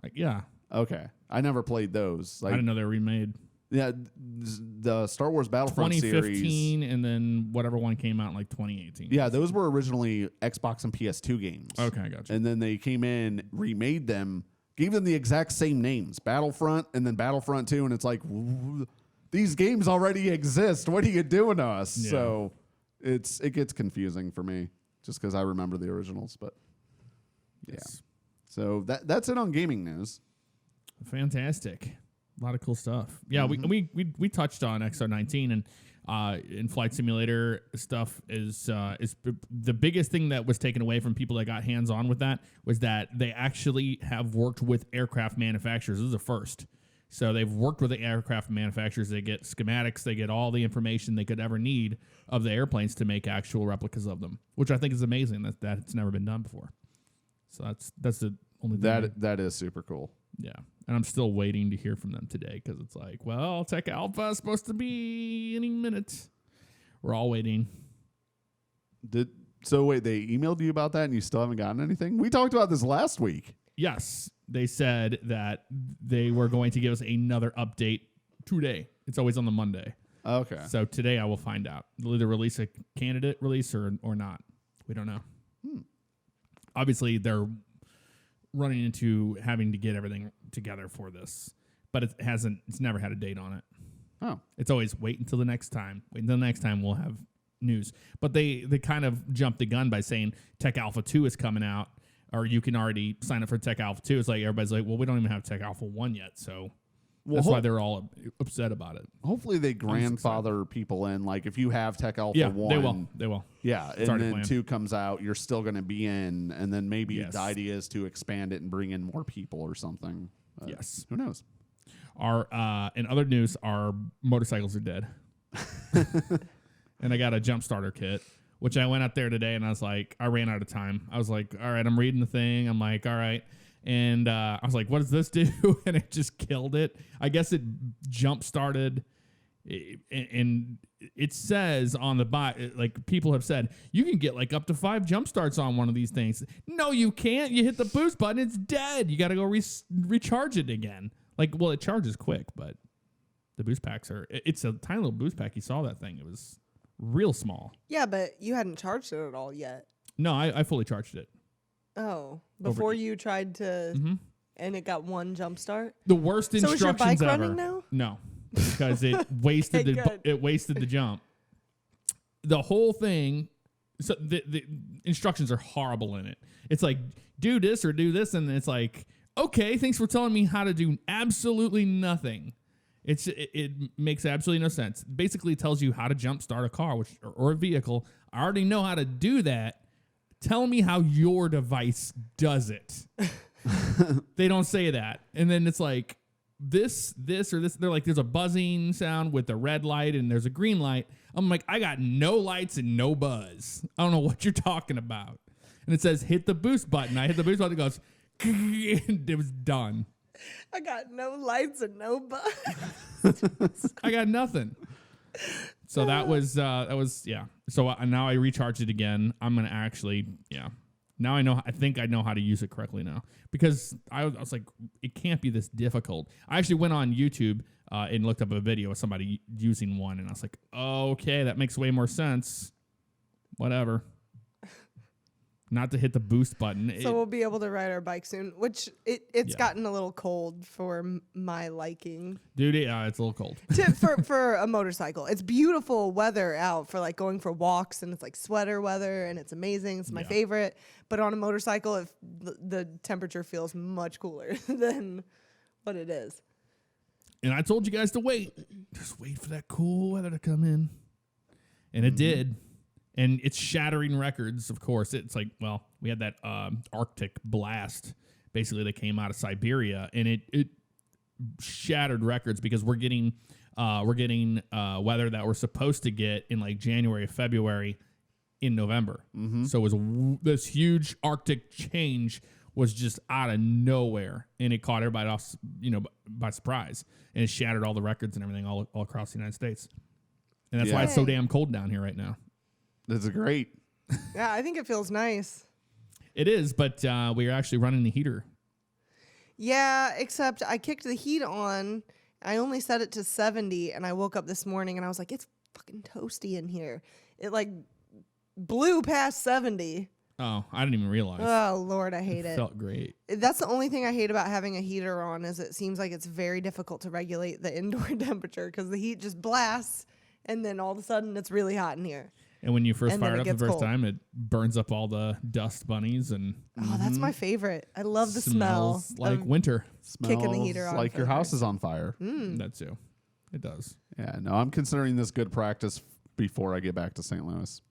Like, yeah. Okay. I never played those. Like, I didn't know they were remade. Yeah, the Star Wars Battlefront 2015, series. and then whatever one came out in like 2018. Yeah, those were originally Xbox and PS2 games. Okay, I got you. And then they came in, remade them, gave them the exact same names, Battlefront and then Battlefront 2, and it's like, these games already exist. What are you doing to us? Yeah. So it gets confusing for me just because I remember the originals. But yeah, so that's it on gaming news. Fantastic. A lot of cool stuff. Yeah, we touched on XR19, and in Flight Simulator stuff is the biggest thing that was taken away from people that got hands on with that was that they actually have worked with aircraft manufacturers. This is a first. So they've worked with the aircraft manufacturers. They get schematics. They get all the information they could ever need of the airplanes to make actual replicas of them, which I think is amazing that it's never been done before. So that's the only thing. That is super cool. Yeah. And I'm still waiting to hear from them today because it's like, well, Tech Alpha is supposed to be any minute. We're all waiting. So wait, they emailed you about that and you still haven't gotten anything? We talked about this last week. Yes. They said that they were going to give us another update today. It's always on the Monday. Okay. So today I will find out. They'll either release a candidate release or not. We don't know. Obviously, they're running into having to get everything together for this, but it's never had a date on it. Oh, it's always wait until the next time. Wait until the next time we'll have news. But they kind of jumped the gun by saying Tech Alpha 2 is coming out, or you can already sign up for Tech Alpha 2. It's like everybody's like, well, we don't even have Tech Alpha 1 yet, so that's why they're all upset about it. Hopefully they grandfather people in. Like, if you have Tech Alpha 1. They will. Yeah, and then 2 comes out, you're still going to be in, and then maybe the idea is to expand it and bring in more people or something. Yes. Who knows? In other news, our motorcycles are dead. And I got a jump starter kit, which I went out there today, and I was like, I ran out of time. I was like, all right, I'm reading the thing. I'm like, all right. And I was like, what does this do? And it just killed it. I guess it jump started. And it says on the like people have said, you can get like up to 5 jump starts on one of these things. No, you can't. You hit the boost button, it's dead. You got to go recharge it again. Like, well, it charges quick, but the boost packs it's a tiny little boost pack. You saw that thing. It was real small. Yeah, but you hadn't charged it at all yet. No, I fully charged it. Oh, before you tried to, and it got one jump start. The worst So is your instructions bike ever. running now? No, because it wasted Okay, it wasted the jump. The whole thing. So the instructions are horrible in it. It's like do this or do this, and it's like okay, thanks for telling me how to do absolutely nothing. It makes absolutely no sense. Basically, it tells you how to jump start a car or a vehicle. I already know how to do that. Tell me how your device does it. They don't say that. And then it's like this or this. They're like, there's a buzzing sound with a red light and there's a green light. I'm like, I got no lights and no buzz. I don't know what you're talking about. And it says, hit the boost button. I hit the boost button. It goes, and it was done. I got no lights and no buzz. I got nothing. So that was yeah. So now I recharged it again. I'm gonna actually Now I think I know how to use it correctly now because I was like, it can't be this difficult. I actually went on YouTube and looked up a video of somebody using one, and I was like, okay, that makes way more sense. Whatever. Not to hit the boost button. So we'll be able to ride our bike soon, which it's gotten a little cold for my liking. Dude, it's a little cold. for a motorcycle. It's beautiful weather out for like going for walks, and it's like sweater weather, and it's amazing. It's my favorite. But on a motorcycle, if the temperature feels much cooler than what it is. And I told you guys to wait. Just wait for that cool weather to come in. And it did. And it's shattering records, of course. It's like, well, we had that Arctic blast, basically, that came out of Siberia, and it shattered records because we're getting weather that we're supposed to get in like January, February, in November. So it was this huge Arctic change was just out of nowhere, and it caught everybody off, by surprise, and it shattered all the records and everything all across the United States. And that's why it's so damn cold down here right now. That's great. Yeah, I think it feels nice. It is, but we are actually running the heater. Yeah, except I kicked the heat on. I only set it to 70, and I woke up this morning, and I was like, it's fucking toasty in here. It, like, blew past 70. Oh, I didn't even realize. Oh, Lord, I hate it. Felt great. That's the only thing I hate about having a heater on is it seems like it's very difficult to regulate the indoor temperature because the heat just blasts, and then all of a sudden it's really hot in here. And when you first And fire then it it up the gets first cold. time, it burns up all the dust bunnies and Oh, that's my favorite. I love the smell. smells like of winter. kicking the heater Smells on like for your the house first- is on fire. That too. It does. Yeah, no, I'm considering this good practice before I get back to St. Louis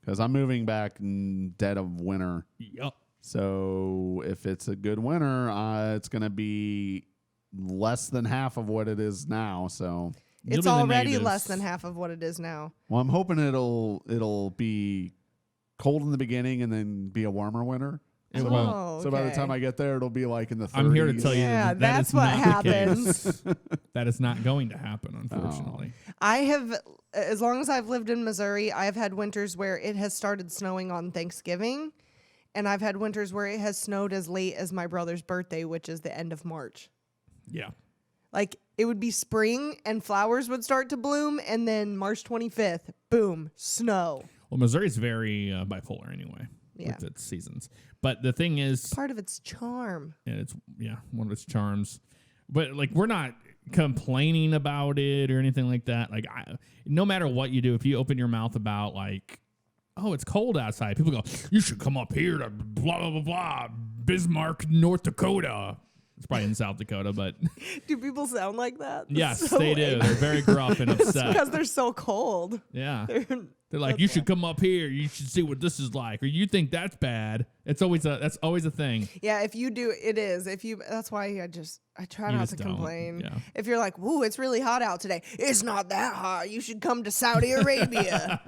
because I'm moving back in dead of winter. Yup. So if it's a good winter, it's going to be less than half of what it is now. So, It's already less than half of what it is now. well, I'm hoping it'll be cold in the beginning and then be a warmer winter. It so won't. Oh, So by the okay. time I get there, it'll be like in the 30s. I'm here to tell you Yeah, that that's is what not the happens. case. That is not going to happen, unfortunately. I have, as long as I've lived in Missouri, I have had winters where it has started snowing on Thanksgiving, and I've had winters where it has snowed as late as my brother's birthday, which is the end of March. Yeah. Like, it would be spring, and flowers would start to bloom, and then March 25th, boom, snow. Well, Missouri's very bipolar anyway Yeah. with its seasons. But the thing is, Part of its charm. and it's one of its charms. But like we're not complaining about it or anything like that. Like no matter what you do, if you open your mouth about like, oh, it's cold outside, people go, you should come up here to blah blah blah blah, Bismarck, North Dakota. It's probably in South Dakota, but Do people sound like that? yes, So they do. angry. They're very gruff and It's upset. because they're so cold. Yeah. They're like, you should come up here. You should see what this is like. Or you think that's bad. That's always a thing. Yeah, if you do, it is. That's why I try You not just to don't, complain. yeah. If you're like, "Woo, it's really hot out today," it's not that hot. You should come to Saudi Arabia.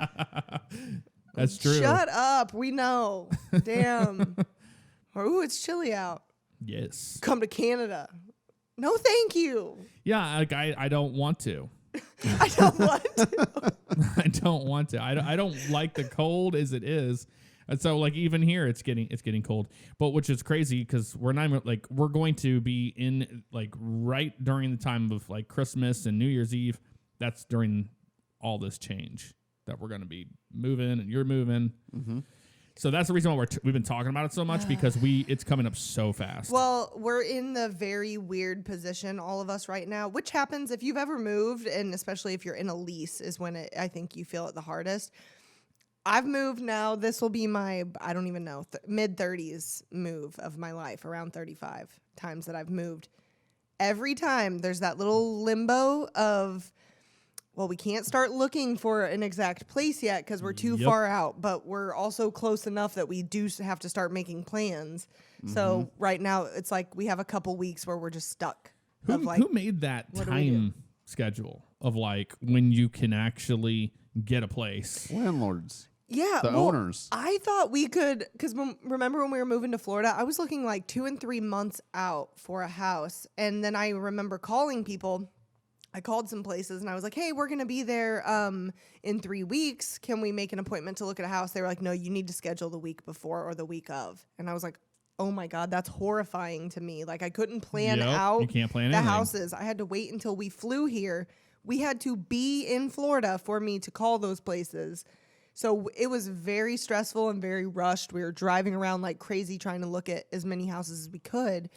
That's true. Shut up. We know. Damn. Or ooh, it's chilly out. Yes. Come to Canada. No, thank you. Yeah, like I don't want to. I don't want to. I don't want to. I don't like the cold as it is. And so like even here it's getting cold. But which is crazy because we're going to be in like right during the time of like Christmas and New Year's Eve. That's during all this change that we're going to be moving and you're moving. So that's the reason why we've been talking about it so much, because it's coming up so fast. Well, we're in the very weird position, all of us right now, which happens if you've ever moved, and especially if you're in a lease is when I think you feel it the hardest. I've moved now. This will be my, I don't even know, mid-30s move of my life, around 35 times that I've moved. Every time there's that little limbo of, well, we can't start looking for an exact place yet because we're too far out, but we're also close enough that we do have to start making plans. So right now it's like we have a couple weeks where we're just stuck. Who made that time schedule of like when you can actually get a place? Landlords. Yeah, the owners. I thought we could, because remember when we were moving to Florida, I was looking like 2 and 3 months out for a house. And then I remember calling people. I called some places and I was like, hey, we're going to be there in 3 weeks. Can we make an appointment to look at a house? They were like, no, you need to schedule the week before or the week of. And I was like, oh my God, that's horrifying to me. Like I couldn't plan out you can't plan the anything. houses. I had to wait until we flew here. We had to be in Florida for me to call those places. So it was very stressful and very rushed. We were driving around like crazy trying to look at as many houses as we could.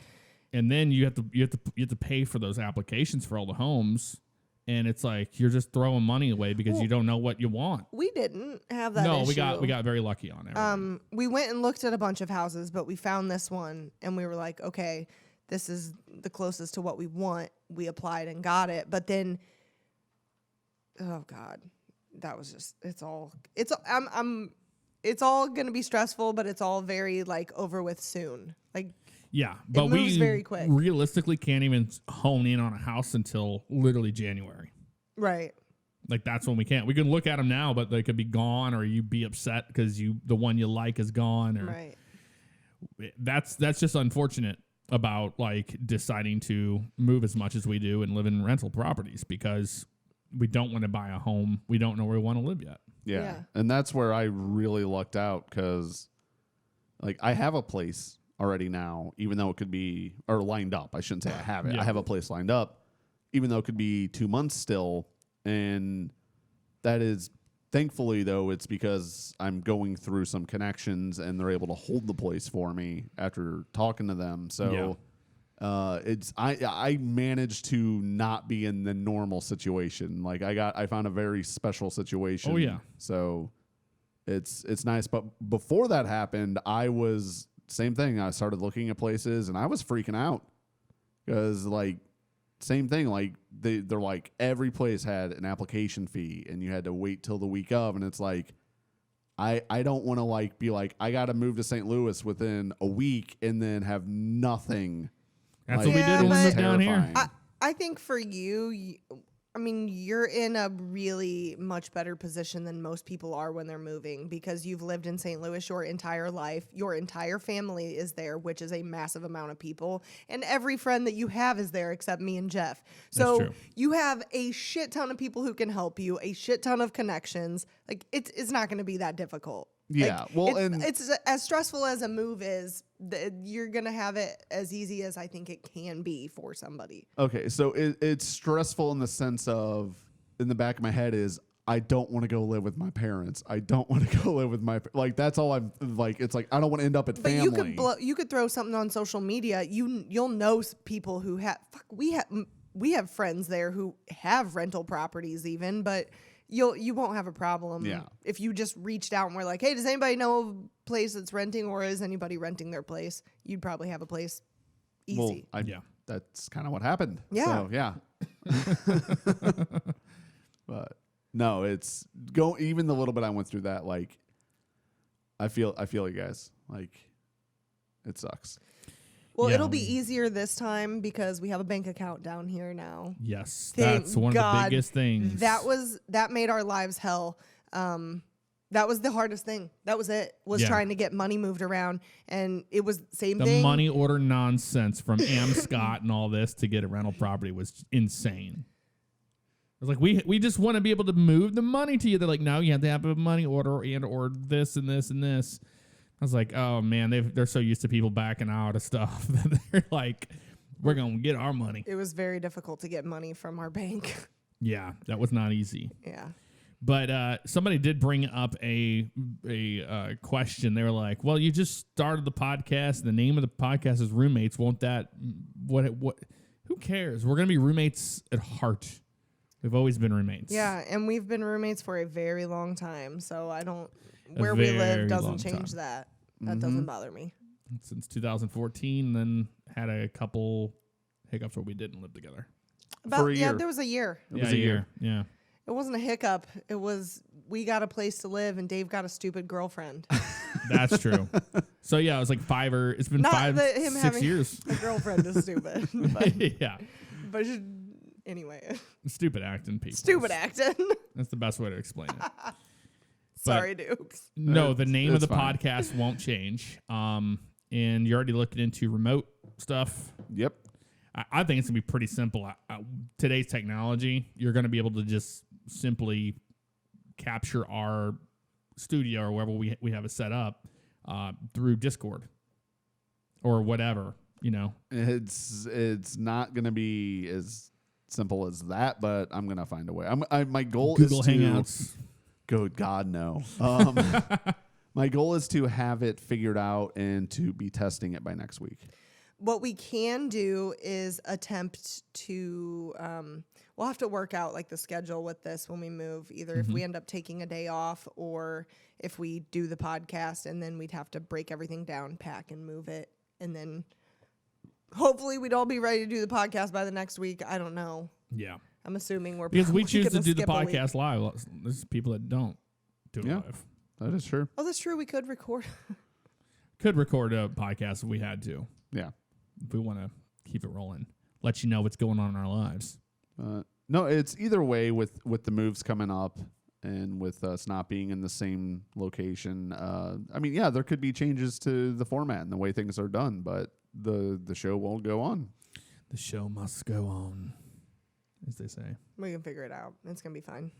And then you have to pay for those applications for all the homes, and it's like you're just throwing money away because you don't know what you want. We didn't have that No, issue. we got very lucky on it. We went and looked at a bunch of houses, but we found this one and we were like, okay, this is the closest to what we want. We applied and got it. But then, oh God, that was just, it's all going to be stressful, but it's all very like over with soon. Like, yeah, but it moves we very quick. Realistically can't even hone in on a house until literally January. Right. Like that's when we can't. We can look at them now, but they could be gone, or you be upset because the one you like is gone. Or Right. That's just unfortunate about like deciding to move as much as we do and live in rental properties, because we don't want to buy a home. We don't know where we want to live yet. Yeah. And that's where I really lucked out, because like I have a place already now, even though it could be, or lined up. I shouldn't say I have it. Yeah. I have a place lined up, even though it could be 2 months still. And that is, thankfully though, it's because I'm going through some connections and they're able to hold the place for me after talking to them. So I managed to not be in the normal situation. Like I found a very special situation. Oh yeah. So it's nice. But before that happened, I was same thing. I started looking at places and I was freaking out because like same thing. Like they're like every place had an application fee and you had to wait till the week of, and it's like I don't want to like be like I got to move to St. Louis within a week and then have nothing. That's Like, what we did when we but moved down here. terrifying. I think for you, I mean, you're in a really much better position than most people are when they're moving, because you've lived in St. Louis your entire life. Your entire family is there, which is a massive amount of people. And every friend that you have is there except me and Jeff. So true. you have a shit ton of people who can help you, a shit ton of connections. Like it's not going to be that difficult. Yeah, Like, well, it's as stressful as a move is. You're gonna have it as easy as I think it can be for somebody. Okay, so it's stressful in the sense of, in the back of my head is, I don't want to go live with my parents. I don't want to go live with my, like, that's all I'm, like, it's like, I don't want to end up at But family. you could throw something on social media. You'll know people who have, we have friends there who have rental properties even, but you won't have a problem if you just reached out and were like, hey, does anybody know a place that's renting, or is anybody renting their place? You'd probably have a place easy. Well, that's kind of what happened. Yeah. So, yeah. But no, it's even the little bit I went through that, like, I feel you guys, like, it sucks. Well, Yeah. it'll be easier this time because we have a bank account down here now. Yes, Thank that's one of the God. biggest things. That made our lives hell. That was the hardest thing. That was it. Was Yeah. trying to get money moved around, and it was same the thing. money order nonsense from Scott and all this to get a rental property was insane. It was like, we just want to be able to move the money to you. They're like, no, you have to have a money order and or this and this and this. I was like, oh man, they're so used to people backing out of stuff that they're like, we're gonna get our money. It was very difficult to get money from our bank. Yeah, that was not easy. Yeah. But somebody did bring up a question. They were like, "Well, you just started the podcast. The name of the podcast is Roommates. Won't that what? Who cares? We're gonna be roommates at heart. We've always been roommates. Yeah, and we've been roommates for a very long time. So I don't. Where we live doesn't change that. That doesn't bother me. Since 2014, then had a couple hiccups where we didn't live together. For a year. There was a year. It was a year. Yeah. It wasn't a hiccup. It was we got a place to live, and Dave got a stupid girlfriend. That's true. So yeah, it was like it's been Not 5, that him 6 having years. a girlfriend is stupid. But, Yeah. but anyway, Stupid acting people. stupid acting. That's the best way to explain it. Sorry, Dukes. No, the name of the fine. podcast won't change. And you're already looking into remote stuff. Yep. I think it's going to be pretty simple. Today's technology, you're going to be able to just simply capture our studio or wherever we have it set up through Discord or whatever, you know. It's not going to be as simple as that, but I'm going to find a way. My goal Google is to Hangouts. Good God, no. My goal is to have it figured out and to be testing it by next week. What we can do is attempt to. We'll have to work out like the schedule with this when we move. Either if we end up taking a day off, or if we do the podcast, and then we'd have to break everything down, pack, and move it, and then hopefully we'd all be ready to do the podcast by the next week. I don't know. Yeah. I'm assuming we're Because we probably choose to gonna do the skip a week. podcast live. There's people that don't do it Yeah. live. That is true. Oh, that's true. We could record. Could record a podcast if we had to. Yeah. If we want to keep it rolling. Let you know what's going on in our lives. No, it's either way with the moves coming up and with us not being in the same location. I mean, yeah, there could be changes to the format and the way things are done, but the show won't go on. The show must go on, as they say. We can figure it out. It's gonna be fine.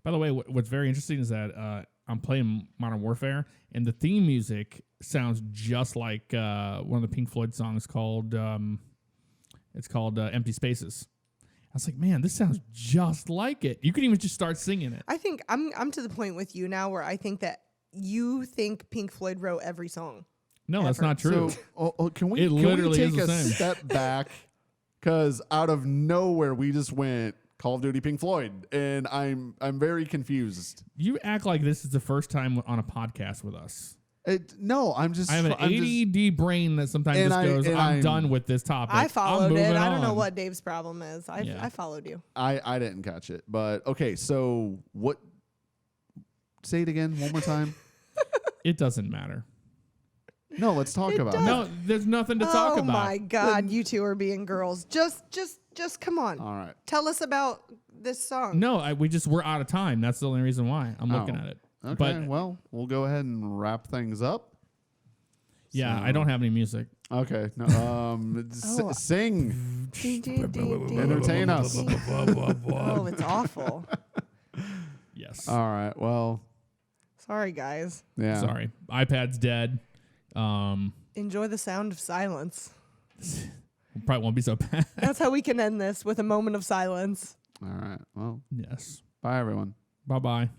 By the way, what's very interesting is that I'm playing Modern Warfare, and the theme music sounds just like one of the Pink Floyd songs called Empty Spaces. I was like, man, this sounds just like it. You could even just start singing it. I think I'm to the point with you now where I think that you think Pink Floyd wrote every song. No, that's Ever. not true. So, can we It literally take is the a same. step back? Because out of nowhere, we just went Call of Duty Pink Floyd, and I'm very confused. You act like this is the first time on a podcast with us. No, I'm just. I have an ADD brain that sometimes And just goes, I'm I'm done with this topic. I I'm followed it. moving I don't know on." what Dave's problem is. I Yeah. followed you. I didn't catch it, but okay. So what? Say it again one more time. It doesn't matter. No, let's talk about it. No, there's nothing to talk Oh about. my God, you two are being girls. Just come on. All right. Tell us about this song. No, we're out of time. That's the only reason why I'm looking Oh. at it. Okay. But Well, we'll go ahead and wrap things up. yeah, So- I don't have any music. Okay. No. Sing. Ding, ding, ding, ding, Entertain ding, us. ding. Oh, it's awful. Yes. All right. Well. Sorry, guys. Yeah. Sorry. iPad's dead. Enjoy the sound of silence. Probably won't be so bad. That's how we can end this, with a moment of silence. All right. Well. Yes. Bye, everyone. Bye-bye.